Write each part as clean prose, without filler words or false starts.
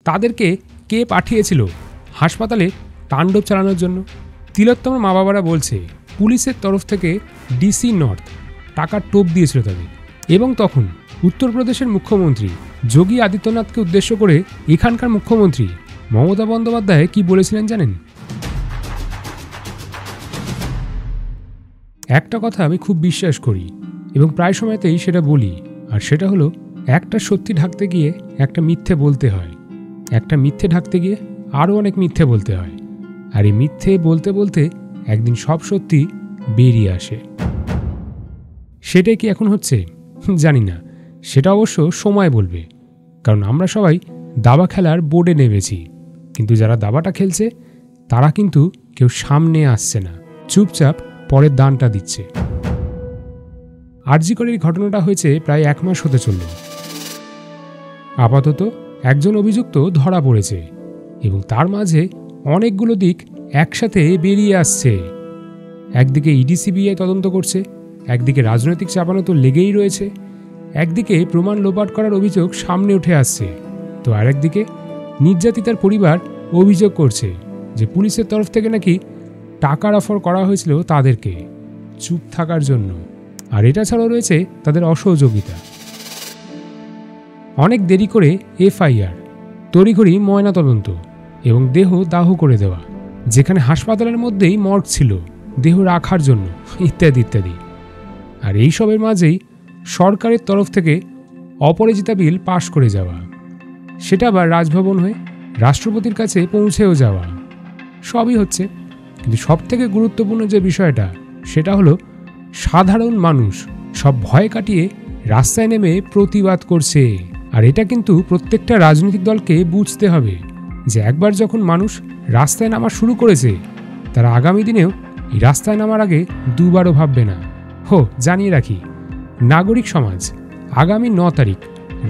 তাদেরকে কে পাঠিয়েছিল হাসপাতালে তাণ্ডব চালানোর জন্য? তিলোত্তমার মা বাবারা বলছে পুলিশের তরফ থেকে ডিসি নর্থ টাকার টোপ দিয়েছিল তাদের। এবং তখন উত্তরপ্রদেশের মুখ্যমন্ত্রী যোগী আদিত্যনাথকে উদ্দেশ্য করে এখানকার মুখ্যমন্ত্রী মমতা বন্দ্যোপাধ্যায় কি বলেছিলেন জানেন? একটা কথা আমি খুব বিশ্বাস করি এবং প্রায় সময়তেই সেটা বলি, আর সেটা হলো একটা সত্যি ঢাকতে গিয়ে একটা মিথ্যে বলতে হয়, একটা মিথ্যে ঢাকতে গিয়ে আরও অনেক মিথ্যে বলতে হয়, আর এই মিথ্যে বলতে বলতে একদিন সব সত্যি বেরিয়ে আসে। সেটাই কি এখন হচ্ছে জানি না, সেটা অবশ্য সময় বলবে। কারণ আমরা সবাই দাবা খেলার বোর্ডে নেমেছি, কিন্তু যারা দাবাটা খেলছে তারা কিন্তু কেউ সামনে আসছে না, চুপচাপ পরের দানটা দিচ্ছে। আরজি করের ঘটনাটা হয়েছে প্রায় 1 মাস হতে চলল। আপাতত একজন অভিযুক্ত ধরা পড়েছে এবং তার মাঝে অনেকগুলো দিক একসাথে বেরিয়ে আসছে। একদিকে ইডি সিবিআই তদন্ত করছে, একদিকে রাজনৈতিক চাপানো তো লেগেই রয়েছে, একদিকে প্রমাণ লোপাট করার অভিযোগ সামনে উঠে আসছে, তো আরেকদিকে নির্যাতিতার পরিবার অভিযোগ করছে যে পুলিশের তরফ থেকে নাকি টাকার অফার করা হয়েছিল তাদেরকে চুপ থাকার জন্য। আর এটা ছাড়াও রয়েছে তাদের অসহযোগিতা। অনেক দেরি করে এফআইআর, তড়িঘড়ি ময়নাতদন্ত এবং দেহ দাহ করে দেওয়া, যেখানে হাসপাতালের মধ্যেই মর্গ ছিল দেহ রাখার জন্য, ইত্যাদি ইত্যাদি। আর এইসবের মাঝেই সরকারের তরফ থেকে অপরাজিতা বিল পাশ করে যাওয়া, সেটা আবার রাজভবন হয়ে রাষ্ট্রপতির কাছে পৌঁছেও যাওয়া, সবই হচ্ছে। কিন্তু সবথেকে গুরুত্বপূর্ণ যে বিষয়টা, সেটা হলো সাধারণ মানুষ সব ভয় কাটিয়ে রাস্তায় নেমে প্রতিবাদ করছে। আর এটা কিন্তু প্রত্যেকটা রাজনৈতিক দলকে বুঝতে হবে যে একবার যখন মানুষ রাস্তায় নামা শুরু করেছে, তারা আগামী দিনেও এই রাস্তায় নামার আগে দুবারও ভাববে না। জানিয়ে রাখি, নাগরিক সমাজ আগামী 9 তারিখ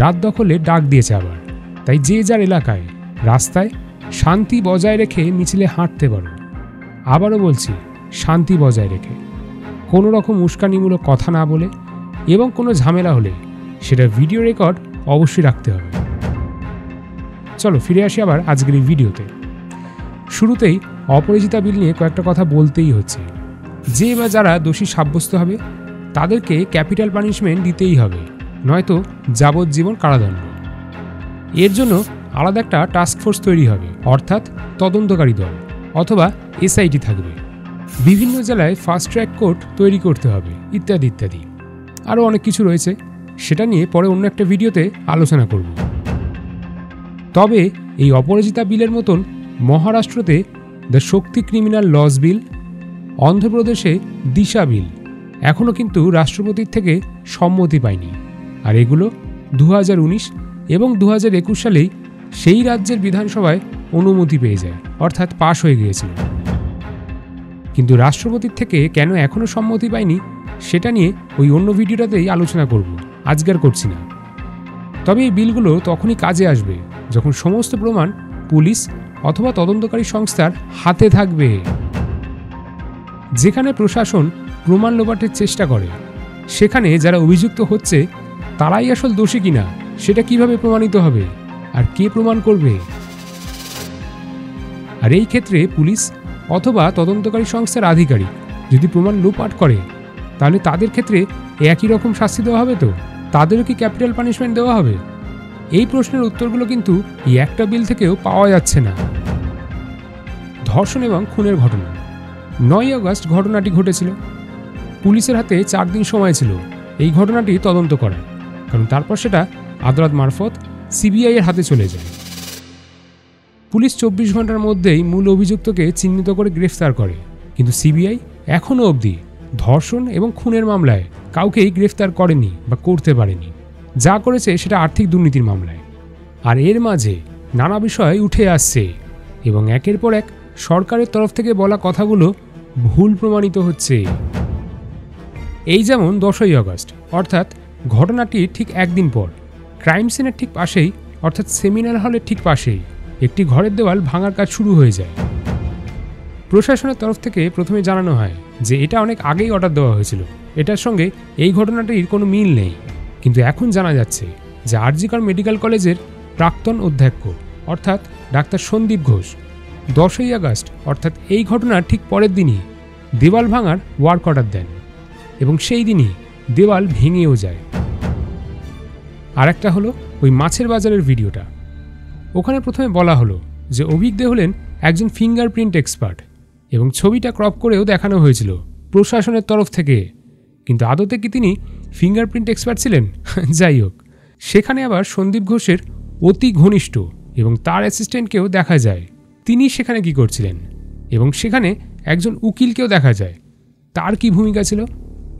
রাত দখলে ডাক দিয়েছে আবার। তাই যে যার এলাকায় রাস্তায় শান্তি বজায় রেখে মিছিলে হাঁটতে পারো। আবারও বলছি, শান্তি বজায় রেখে, কোনো রকম উস্কানিমূলক কথা না বলে, এবং কোনো ঝামেলা হলে সেটা ভিডিও রেকর্ড অবশ্যই রাখতে হবে। চলো ফিরে আসি আবার আজকের এই ভিডিওতে। শুরুতেই অপরাজিতা বিল নিয়ে কয়েকটা কথা বলতেই হচ্ছে। যে বা যারা দোষী সাব্যস্ত হবে তাদেরকে ক্যাপিটাল পানিশমেন্ট দিতেই হবে, নয়তো যাবজ্জীবন কারাদণ্ড। এর জন্য আলাদা একটা টাস্ক ফোর্স তৈরি হবে, অর্থাৎ তদন্তকারী দল অথবা এসআইটি থাকবে। বিভিন্ন জেলায় ফাস্ট ট্র্যাক কোর্ট তৈরি করতে হবে, ইত্যাদি ইত্যাদি। আরও অনেক কিছু রয়েছে, সেটা নিয়ে পরে অন্য একটা ভিডিওতে আলোচনা করব। তবে এই অপরাজিতা বিলের মতন মহারাষ্ট্রতে দ্য শক্তি ক্রিমিনাল লস বিল, অন্ধ্রপ্রদেশে দিশা বিল এখনও কিন্তু রাষ্ট্রপতির থেকে সম্মতি পায়নি। আর এগুলো 2019 এবং 2021 সালেই সেই রাজ্যের বিধানসভায় অনুমতি পেয়ে যায়, অর্থাৎ পাশ হয়ে গিয়েছিল। কিন্তু রাষ্ট্রপতির থেকে কেন এখনও সম্মতি পায়নি সেটা নিয়ে ওই অন্য ভিডিওটাতেই আলোচনা করব, আজকের করছি না। তবে এই বিলগুলো তখনই কাজে আসবে যখন সমস্ত প্রমাণ পুলিশ অথবা তদন্তকারী সংস্থার হাতে থাকবে। যেখানে প্রশাসন প্রমাণ লোপাটের চেষ্টা করে, সেখানে যারা অভিযুক্ত হচ্ছে তারাই আসল দোষী কিনা সেটা কিভাবে প্রমাণিত হবে, আর কে প্রমাণ করবে? আর এই ক্ষেত্রে পুলিশ অথবা তদন্তকারী সংস্থার আধিকারিক যদি প্রমাণ লোপাট করে, তাহলে তাদের ক্ষেত্রে একই রকম শাস্তি দেওয়া হবে তো? তাদেরও কি ক্যাপিটাল পানিশমেন্ট দেওয়া হবে? এই প্রশ্নের উত্তরগুলো কিন্তু এই একটা বিল থেকেও পাওয়া যাচ্ছে না। ধর্ষণ এবং খুনের ঘটনা 9ই আগস্ট ঘটনাটি ঘটেছিল। পুলিশের হাতে 4 দিন সময় ছিল এই ঘটনাটি তদন্ত করার, কারণ তারপর সেটা আদালত মারফত সিবিআই এর হাতে চলে যায়। পুলিশ 24 ঘন্টার মধ্যেই মূল অভিযুক্তকে চিহ্নিত করে গ্রেফতার করে, কিন্তু সিবিআই এখনও অবধি ধর্ষণ এবং খুনের মামলায় কাউকেই গ্রেফতার করেনি বা করতে পারেনি। যা করেছে সেটা আর্থিক দুর্নীতির মামলায়। আর এর মাঝে নানা বিষয় উঠে আসছে এবং একের পর এক সরকারের তরফ থেকে বলা কথাগুলো ভুল প্রমাণিত হচ্ছে। এই যেমন 10ই আগস্ট, অর্থাৎ ঘটনাটির ঠিক একদিন পর ক্রাইম সিনের ঠিক পাশেই, অর্থাৎ সেমিনার হলের ঠিক পাশেই একটি ঘরের দেওয়াল ভাঙার কাজ শুরু হয়ে যায়। প্রশাসনের তরফ থেকে প্রথমে জানানো হয় যে এটা অনেক আগেই অর্ডার দেওয়া হয়েছিল, এটার সঙ্গে এই ঘটনাটির কোনো মিল নেই। কিন্তু এখন জানা যাচ্ছে যে আরজি কর মেডিকেল কলেজের প্রাক্তন অধ্যক্ষ অর্থাৎ ডাক্তার সন্দীপ ঘোষ 10ই আগস্ট অর্থাৎ এই ঘটনার ঠিক পরের দিনই দেওয়াল ভাঙার ওয়ার্ক অর্ডার দেন এবং সেই দিনই দেওয়াল ভেঙেও যায়। আর একটা হলো ওই মাছের বাজারের ভিডিওটা। ওখানে প্রথমে বলা হলো যে অভিক দে হলেন একজন ফিঙ্গারপ্রিন্ট এক্সপার্ট এবং ছবিটা ক্রপ করেও দেখানো হয়েছিল প্রশাসনের তরফ থেকে, কিন্তু আদতে কি তিনি ফিঙ্গারপ্রিন্ট এক্সপার্ট ছিলেন? যাই হোক, সেখানে আবার সন্দীপ ঘোষের অতি ঘনিষ্ঠ এবং তার অ্যাসিস্ট্যান্টকেও দেখা যায় তিনি সেখানে কি করছিলেন, এবং সেখানে একজন উকিলকেও দেখা যায়, তার কি ভূমিকা ছিল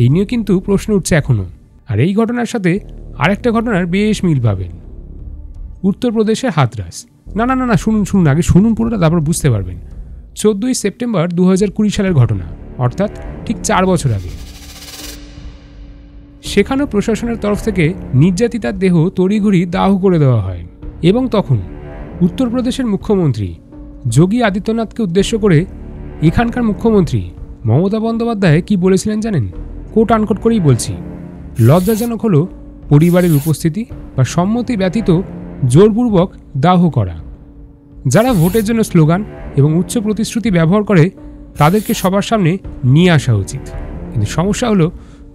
এই নিয়ে কিন্তু প্রশ্ন উঠছে এখনও। আর এই ঘটনার সাথে আরেকটা ঘটনার বেশ মিল পাবেন, উত্তরপ্রদেশের হাতরাস। না না না না শুনুন আগে শুনুন পুরোটা, তারপর বুঝতে পারবেন। 14ই সেপ্টেম্বর 2020 সালের ঘটনা, অর্থাৎ ঠিক 4 বছর আগে। সেখানেও প্রশাসনের তরফ থেকে নির্যাতিতার দেহ তড়িঘড়ি দাহ করে দেওয়া হয় এবং তখন উত্তরপ্রদেশের মুখ্যমন্ত্রী যোগী আদিত্যনাথকে উদ্দেশ্য করে এখানকার মুখ্যমন্ত্রী মমতা বন্দ্যোপাধ্যায় কি বলেছিলেন জানেন? কোট আনকোট করেই বলছি, লজ্জাজনক হলো পরিবারের উপস্থিতি বা সম্মতি ব্যতীত জোরপূর্বক দাহ করা। যারা ভোটের জন্য স্লোগান এবং উচ্চ প্রতিশ্রুতি ব্যবহার করে তাদেরকে সবার সামনে নিয়ে আসা উচিত। কিন্তু সমস্যা হলো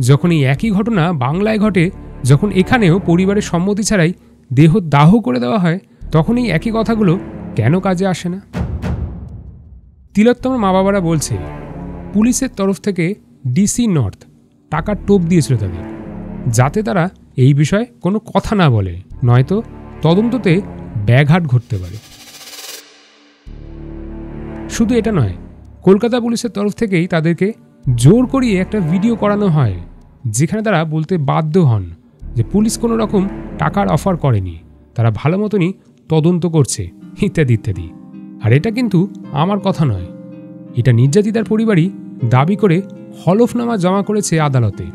যখন এই একই ঘটনা বাংলায় ঘটে, যখন এখানেও পরিবারের সম্মতি ছাড়াই দেহ দাহ করে দেওয়া হয়, তখন এই একই কথাগুলো কেন কাজে আসে না? তিলোত্তমার মা বাবারা বলছে পুলিশের তরফ থেকে ডিসি নর্থ টাকার টোপ দিয়েছিল তাদের, যাতে তারা এই বিষয়ে কোনো কথা না বলে, নয়তো তদন্ততে ব্যাঘাত ঘটতে পারে। শুধু এটা নয়, কলকাতা পুলিশের তরফ থেকেই তাদেরকে জোর করিয়ে একটা ভিডিও করানো হয় যেখানে তারা বলতে বাধ্য হন যে পুলিশ কোনো রকম টাকার অফার করেনি, তারা ভালো মতনই তদন্ত করছে, ইত্যাদি ইত্যাদি। আর এটা কিন্তু আমার কথা নয়, এটা নির্যাতিতার পরিবারই দাবি করে হলফনামা জমা করেছে আদালতে,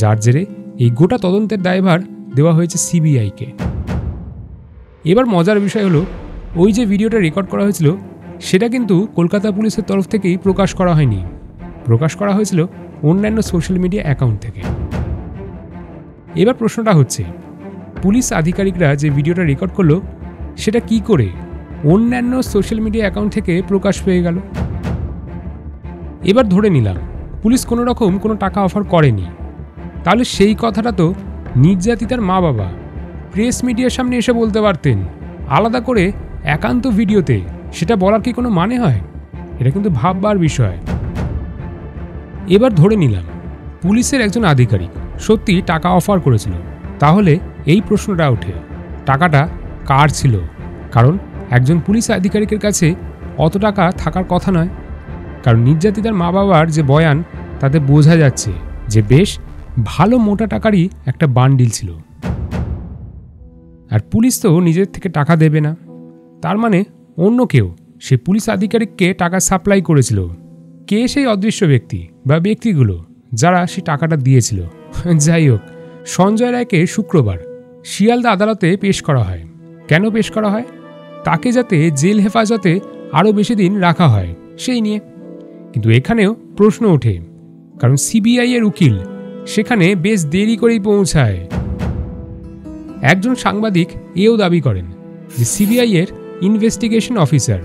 যার জেরে এই গোটা তদন্তের দায়ভার দেওয়া হয়েছে সিবিআইকে। এবার মজার বিষয় হলো, ওই যে ভিডিওটা রেকর্ড করা হয়েছিল সেটা কিন্তু কলকাতা পুলিশের তরফ থেকেই প্রকাশ করা হয়নি, প্রকাশ করা হয়েছিল অন্যান্য সোশ্যাল মিডিয়া অ্যাকাউন্ট থেকে। এবার প্রশ্নটা হচ্ছে, পুলিশ আধিকারিকরা যে ভিডিওটা রেকর্ড করলো সেটা কি করে অন্যান্য সোশ্যাল মিডিয়া অ্যাকাউন্ট থেকে প্রকাশ পেয়ে গেল? এবার ধরে নিলাম পুলিশ কোনো রকম কোনো টাকা অফার করেনি, তাহলে সেই কথাটা তো নির্যাতিতার মা বাবা প্রেস মিডিয়ার সামনে এসে বলতে পারতেন, আলাদা করে একান্ত ভিডিওতে। সেটা বলার কি কোনো মানে হয়? এটা কিন্তু ভাববার বিষয়। এবার ধরে নিলাম পুলিশের একজন আধিকারিক সত্যি টাকা অফার করেছিল, তাহলে এই প্রশ্নটা ওঠে, টাকাটা কার ছিল? কারণ একজন পুলিশ আধিকারিকের কাছে অত টাকা থাকার কথা নয়, কারণ নির্যাতিতার মা বাবার যে বয়ান তাতে বোঝা যাচ্ছে যে বেশ ভালো মোটা টাকারই একটা বান্ডিল ছিল। আর পুলিশ তো নিজের থেকে টাকা দেবে না, তার মানে অন্য কেউ সে পুলিশ আধিকারিককে টাকা সাপ্লাই করেছিল। কে সেই অদৃশ্য ব্যক্তি বা ব্যক্তিগুলো যারা সে টাকাটা দিয়েছিল? যাই হোক, সঞ্জয় রায়কে শুক্রবার শিয়ালদা আদালতে পেশ করা হয়। কেন পেশ করা হয়? তাকে যাতে জেল হেফাজতে আরও বেশি দিন রাখা হয় সেই নিয়ে। কিন্তু এখানেও প্রশ্ন ওঠে, কারণ সিবিআই এর উকিল সেখানে বেশ দেরি করেই পৌঁছায়। একজন সাংবাদিক এও দাবি করেন যে সিবিআই এর ইনভেস্টিগেশন অফিসার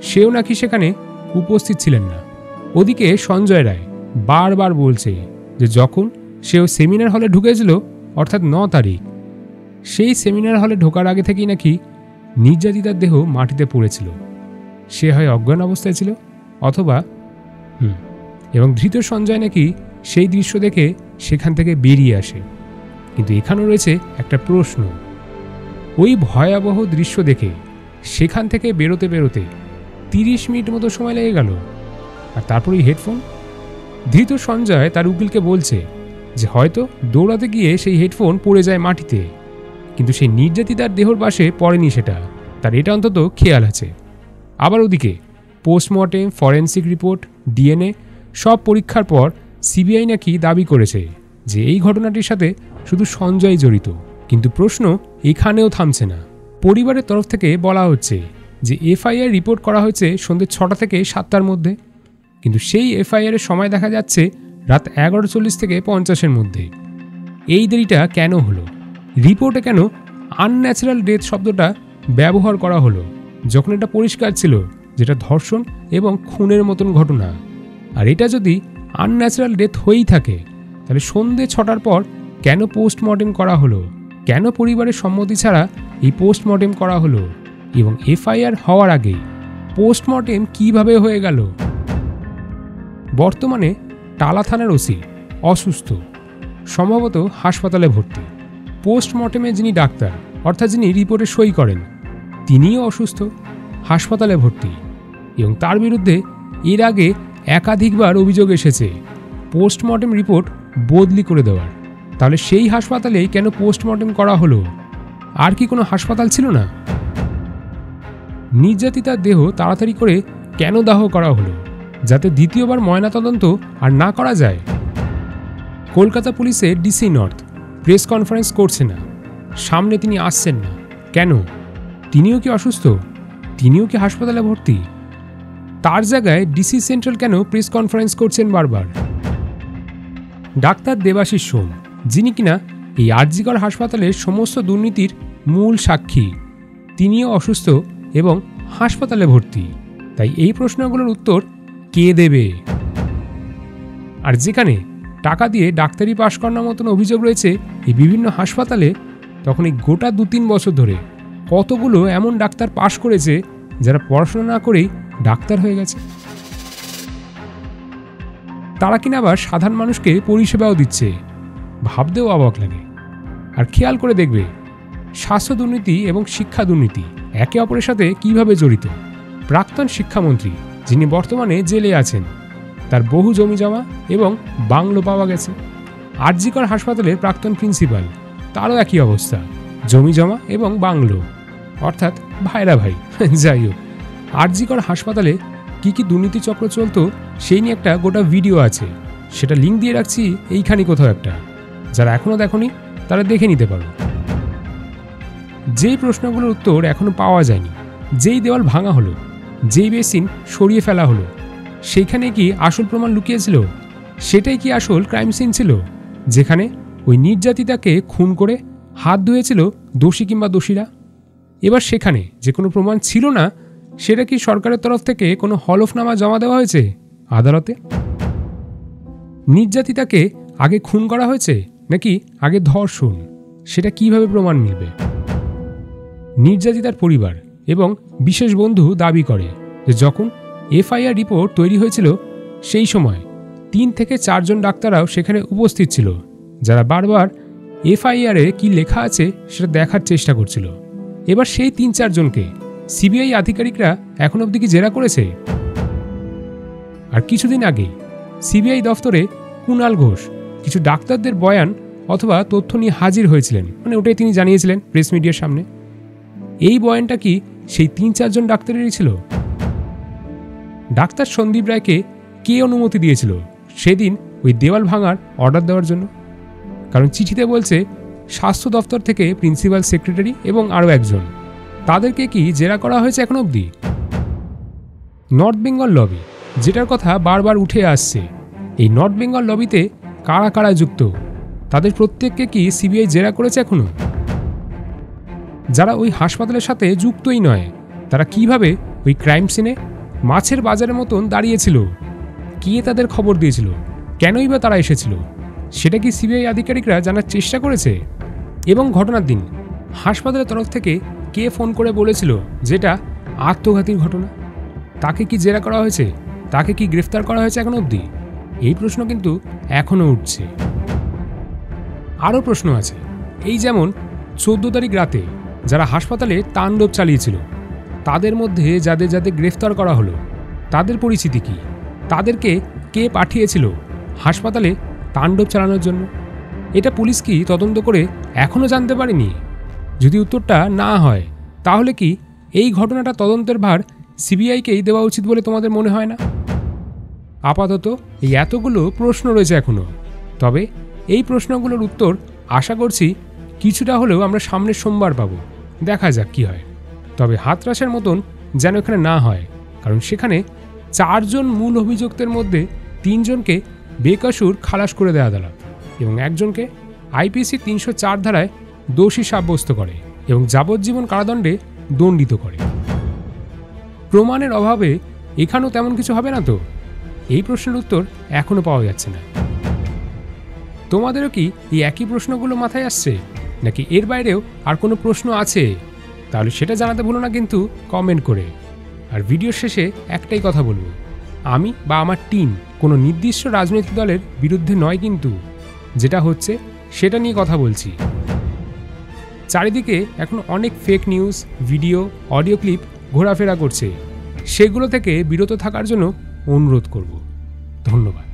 সেও নাকি সেখানে উপস্থিত ছিলেন না। ওদিকে সঞ্জয় রায় বারবার বলছে যে যখন সেও সেমিনার হলে ঢুকেছিল, অর্থাৎ 9 তারিখ, সেই সেমিনার হলে ঢোকার আগে থেকেই নাকি নির্যাতিতার দেহ মাটিতে পড়েছিল। সে হয় অজ্ঞান অবস্থায় ছিল অথবা এবং ধৃত সঞ্জয় নাকি সেই দৃশ্য দেখে সেখান থেকে বেরিয়ে আসে। কিন্তু এখানেও রয়েছে একটা প্রশ্ন, ওই ভয়াবহ দৃশ্য দেখে সেখান থেকে বেরোতে বেরোতে 30 মিনিট মতো সময় লেগে গেল। আর তারপরেই হেডফোন। ধৃত সঞ্জয় তার উকিলকে বলছে যে হয়তো দৌড়াতে গিয়ে সেই হেডফোন পড়ে যায় মাটিতে, কিন্তু সেই নির্যাতিতার দেহর পাশে পড়েনি, সেটা তার এটা অন্তত খেয়াল আছে। আবার ওদিকে পোস্টমর্টেম, ফরেন্সিক রিপোর্ট, ডিএনএ সব পরীক্ষার পর সিবিআই নাকি দাবি করেছে যে এই ঘটনাটির সাথে শুধু সঞ্জয় জড়িত। কিন্তু প্রশ্ন এখানেও থামছে না। পরিবারের তরফ থেকে বলা হচ্ছে যে এফআইআর রিপোর্ট করা হয়েছে সন্ধ্যে 6টা থেকে 7টার মধ্যে, কিন্তু সেই এফআইআর এর সময় দেখা যাচ্ছে রাত 11:40 থেকে 50-এর মধ্যে। এই দেরিটা কেন হলো? রিপোর্টে কেন আনন্যাচারাল ডেথ শব্দটা ব্যবহার করা হলো? যখন এটা পরিষ্কার ছিল যেটা ধর্ষণ এবং খুনের মতন ঘটনা। আর এটা যদি আনন্যাচারাল ডেথ হয়েই থাকে, তাহলে সন্ধে 6টার পর কেন পোস্টমর্টেম করা হলো? কেন পরিবারের সম্মতি ছাড়া এই পোস্টমর্টেম করা হলো? এবং এফআইআর হওয়ার আগেই পোস্টমর্টেম কিভাবে হয়ে গেল? বর্তমানে টালা থানার ওসি অসুস্থ, সম্ভবত হাসপাতালে ভর্তি। পোস্টমর্টেমে যিনি ডাক্তার, অর্থাৎ যিনি রিপোর্টে সই করেন, তিনিও অসুস্থ, হাসপাতালে ভর্তি। এবং তার বিরুদ্ধে এর আগে একাধিকবার অভিযোগ এসেছে পোস্টমর্টেম রিপোর্ট বদলি করে দেওয়ার। তাহলে সেই হাসপাতালেই কেন পোস্টমর্টেম করা হলো? আর কি কোনো হাসপাতাল ছিল না? নির্যাতিতার দেহ তাড়াতাড়ি করে কেন দাহ করা হলো? যাতে দ্বিতীয়বার ময়নাতদন্ত আর না করা যায়। কলকাতা পুলিশের ডিসি নর্থ প্রেস কনফারেন্স করছে না, সামনে তিনি আসছেন না কেন? তিনিও কি অসুস্থ? তিনিও কি হাসপাতালে ভর্তি? তার জায়গায় ডিসি সেন্ট্রাল কেন প্রেস কনফারেন্স করছেন বারবার? ডাক্তার দেবাশিস সোম, যিনি কিনা এই আরজিকর হাসপাতালের সমস্ত দুর্নীতির মূল সাক্ষী, তিনিও অসুস্থ এবং হাসপাতালে ভর্তি। তাই এই প্রশ্নগুলোর উত্তর কে দেবে? আর যেখানে টাকা দিয়ে ডাক্তারি পাশ করানোর মতন অভিযোগ রয়েছে এই বিভিন্ন হাসপাতালে, তখন এই গোটা 2-3 বছর ধরে কতগুলো এমন ডাক্তার পাশ করেছে যারা পড়াশোনা না করেই ডাক্তার হয়ে গেছে। তারা কিনা আবার সাধারণ মানুষকে পরিষেবাও দিচ্ছে, ভাবতেও অবাক লাগে। আর খেয়াল করে দেখবে, স্বাস্থ্য দুর্নীতি এবং শিক্ষা দুর্নীতি একে অপরের সাথে কিভাবে জড়িত। প্রাক্তন শিক্ষামন্ত্রী, যিনি বর্তমানে জেলে আছেন, তার বহু জমি জমা এবং বাংলো পাওয়া গেছে। আরজিকর হাসপাতালের প্রাক্তন প্রিন্সিপাল, তারও একই অবস্থা, জমি জমা এবং বাংলো, অর্থাৎ ভাইরা ভাই। যাই হোক, আরজিকর হাসপাতালে কি কি দুর্নীতি চক্র চলতো সেই নিয়ে একটা গোটা ভিডিও আছে, সেটা লিঙ্ক দিয়ে রাখছি এইখানে কোথাও একটা। যারা এখনও দেখোনি তারা দেখে নিতে পারো। যেই প্রশ্নগুলোর উত্তর এখনো পাওয়া যায়নি, যেই দেওয়াল ভাঙা হলো, যেই বেসিন সরিয়ে ফেলা হলো, সেইখানে কি আসল প্রমাণ লুকিয়েছিল? সেটাই কি আসল ক্রাইম সিন ছিল, যেখানে ওই নির্যাতিতাকে খুন করে হাত ধুয়েছিল দোষী কিংবা দোষীরা? এবার সেখানে যে কোনো প্রমাণ ছিল না, সেটা কি সরকারের তরফ থেকে কোনো হলফনামা জমা দেওয়া হয়েছে আদালতে? নির্যাতিতাকে আগে খুন করা হয়েছে নাকি আগে ধর্ষণ, সেটা কিভাবে প্রমাণ মিলবে? নির্যাতিতার পরিবার এবং বিশেষ বন্ধু দাবি করে যে যখন এফআইআর রিপোর্ট তৈরি হয়েছিল সেই সময় 3 থেকে 4 জন ডাক্তাররাও সেখানে উপস্থিত ছিল, যারা বারবার এফআইআরে কি লেখা আছে সেটা দেখার চেষ্টা করছিল। এবার সেই 3-4 জনকে সিবিআই আধিকারিকরা এখন অবধি কি জেরা করেছে? আর কিছুদিন আগেই সিবিআই দফতরে কুণাল ঘোষ কিছু ডাক্তারদের বয়ান অথবা তথ্য নিয়ে হাজির হয়েছিলেন, মানে ওটাই তিনি জানিয়েছিলেন প্রেস মিডিয়ার সামনে। এই বয়ানটা কি সেই 3-4 জন ডাক্তারেরই ছিল? ডাক্তার সন্দীপ রায়কে কে অনুমতি দিয়েছিল সেদিন ওই দেওয়াল ভাঙার অর্ডার দেওয়ার জন্য? কারণ চিঠিতে বলছে স্বাস্থ্য দপ্তর থেকে প্রিন্সিপাল সেক্রেটারি এবং আরও একজন, তাদেরকে কি জেরা করা হয়েছে এখন অবধি? নর্থ বেঙ্গল লবি, যেটার কথা বারবার উঠে আসছে, এই নর্থ বেঙ্গল লবিতে কারা কারা যুক্ত, তাদের প্রত্যেককে কি সিবিআই জেরা করেছে এখনো? যারা ওই হাসপাতালের সাথে যুক্তই নয়, তারা কিভাবে ওই ক্রাইম সিনে মাছের বাজারের মতন দাঁড়িয়েছিল? কে তাদের খবর দিয়েছিল? কেনই বা তারা এসেছিল? সেটা কি সিবিআই আধিকারিকরা জানার চেষ্টা করেছে? এবং ঘটনার দিন হাসপাতালের তরফ থেকে কে ফোন করে বলেছিল যেটা আত্মঘাতীর ঘটনা? তাকে কি জেরা করা হয়েছে? তাকে কি গ্রেফতার করা হয়েছে এখন অবধি? এই প্রশ্ন কিন্তু এখনও উঠছে। আরও প্রশ্ন আছে, এই যেমন 14 তারিখ রাতে যারা হাসপাতালে তাণ্ডব চালিয়েছিল, তাদের মধ্যে যাদের যাদের গ্রেফতার করা হলো, তাদের পরিচিতি কি? তাদেরকে কে পাঠিয়েছিল হাসপাতালে তাণ্ডব চালানোর জন্য? এটা পুলিশ কি তদন্ত করে এখনও জানতে পারেনি? যদি উত্তরটা না হয়, তাহলে কি এই ঘটনাটা তদন্তের ভার সিবিআইকেই দেওয়া উচিত বলে তোমাদের মনে হয় না? আপাতত এই এতগুলো প্রশ্ন রয়েছে এখনও, তবে এই প্রশ্নগুলোর উত্তর আশা করছি কিছুটা হলেও আমরা সামনের সোমবার পাবো। দেখা যাক কি হয়। তবে হাতরাসের মতন যেন এখানে না হয়, কারণ সেখানে 4 জন মূল অভিযুক্তের মধ্যে 3 জনকে বেকসুর খালাস করে দেওয়া আদালত এবং একজনকে আইপিসি 304 ধারায় দোষী সাব্যস্ত করে এবং যাবজ্জীবন কারাদণ্ডে দণ্ডিত করে। প্রমাণের অভাবে এখানেও তেমন কিছু হবে না তো? এই প্রশ্নের উত্তর এখনও পাওয়া যাচ্ছে না। তোমাদেরও কি এই একই প্রশ্নগুলো মাথায় আসছে, নাকি এর বাইরেও আর কোনো প্রশ্ন আছে? তাহলে সেটা জানাতে ভুলো না কিন্তু কমেন্ট করে। আর ভিডিওর শেষে একটাই কথা বলবো, আমি বা আমার টিম কোনো নির্দিষ্ট রাজনৈতিক দলের বিরুদ্ধে নয়, কিন্তু যেটা হচ্ছে সেটা নিয়ে কথা বলছি। চারিদিকে এখন অনেক fake news, video, audio clip ঘোরাফেরা করছে, সেগুলো থেকে বিরত থাকার জন্য অনুরোধ করব। ধন্যবাদ।